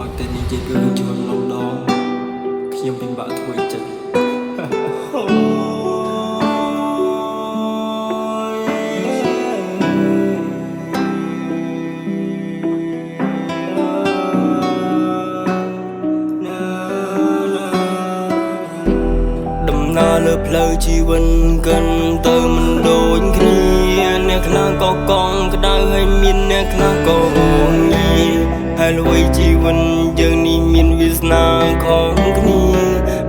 ឲ្យតែនិយាយគឺជឿនឡងដងខ្ញុំពិបាកធ្វើចិត្តលើផ្លូវជីវិតកាន់ទៅមិនដូចគ្នាអ្នកខ្លះក៏កង់ក្តៅហើយមានអ្នកខ្លះក៏រងាហើយល្វីជីវិតយើងនេះមានវាសនាខុសគ្នា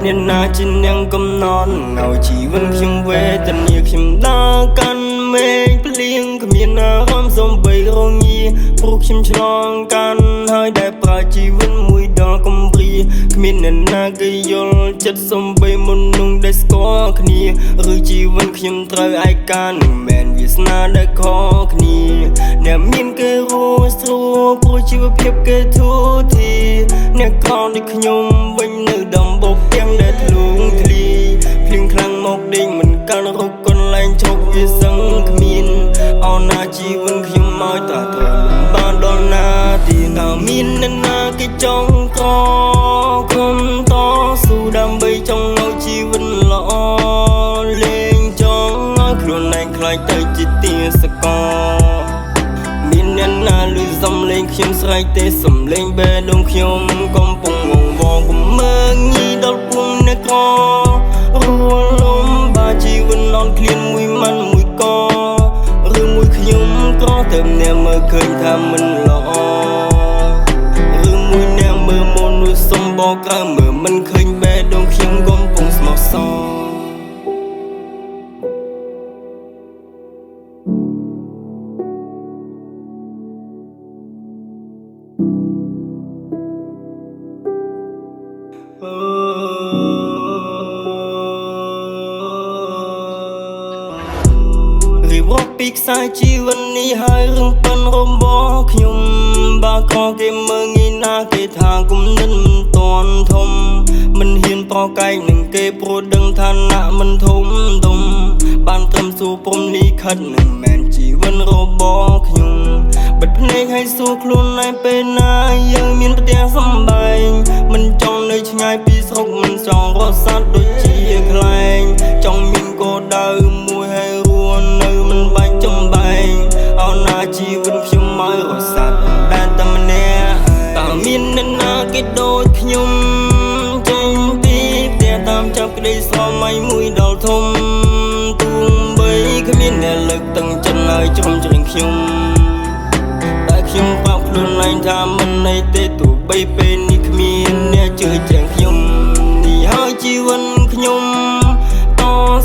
អ្នកណាជាអ្នកកំណត់ឲ្យជីវិតខ្ញុំវេទនាខ្ញុំដើរកាន់មេឃភ្លៀងគ្មានអារម្មណ៍សំបីរងាព្រោះខ្ញុំឆ្លងកាន់ហើយដែលប្រើជីវិតមួយដល់កំព្រាគ្មានអ្នកណាគេយល់ចិត្តសំបីមុននឹងដែលស្គាល់គ្នាឬជីវិតខ្ញុំត្រូវឯកានឹងមែនវាសនាដែលខុសគ្នាអ្នកមានគេរួចស្រួលព្រោះជីវភាពគេធូរធារអ្នកខំដូចខ្ញុំវិញនៅដំបូកទាំងដែលធ្លុងធ្លាយភ្លៀងខ្លាំងមកដេញមិនកាន់រកកន្លែងជ្រកវាសឹងគ្មានអោណាជីវិតខ្ញុំមកតាត្រូវបានដល់ណាទីណាមានអ្នកណាគេចង់ក្រគុំតស៊ូដើម្បីចង់ឲ្យជីវិតល្អលេងចង់ឲ្យខ្លួនឯងខ្លាចទៅជាទាសករមានអ្នកណាលឺសំឡេងខ្ញុំស្រែកទេសំឡេងបេះដូងខ្ញុំកំពុងងងវងកំមើងញីដល់ពុំអ្នកក្ររួលលំបាជីវិតនន់ឃ្លានមួយម៉ាន់មួយកឬមួយខ្ញុំក៏ទៅអ្នកមើលឃើញថាមិនល្អឬមួយអ្នកមើលមុននោះសំបកក្រៅមើលមិនឃើញបេះដូងខ្ញុំកំពុងស្មោះសររៀបរាប់ពីខ្សែជីវិតនេះហើយរឿងប៉ិនរបស់ខ្ញុំបើក៏គេមើងងាយណាគេថាគុំនិតមិនតន់ធំមិនហ៊ានប្រកែកនឹងគេព្រោះដឹងឋានៈមិនធំធំបានត្រឹមសួរព្រំលីខិតនឹងមែនជីវិតរបស់ខ្ញុំបិទភ្នែកឲ្យសួរខ្លួនឯងពេលណាយើងមានផ្ទះសម្បែងមិនចង់នៅឆ្ងាយពីស្រុកមិនចង់រកសត្វដូចជាខ្លែងចង់មានគោលដៅមួយហើយរស់នៅមិនបាច់ចំបែងអោណាជីវិតខ្ញុំមករកសត្វដែលតែម្នាក់តើមានអ្នកណាគេដូចខ្ញុំចេញពីផ្ទះតាមចាប់ក្តីស្រមៃមួយដល់ធំទូងបីគ្មានអ្នកលើកតឹងចិត្តឲ្យជ្រុំជ្រែងខ្ញុំតែខ្ញុំប្រាប់ខ្លួនឯងថាមិនន័យទេទោះបីពេលនេះគ្មានអ្នកជឿជាងខ្ញុំនេះហើយជីវិតខ្ញុំត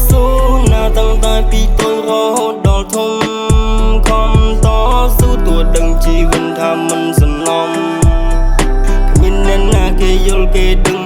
ស៊ូណាតាំងតែពីតូចរហូតដល់ធំខំតស៊ូទោះដឹងជីវិតថាមិនសំណំគ្មានអ្នកណាគេយល់គេដឹង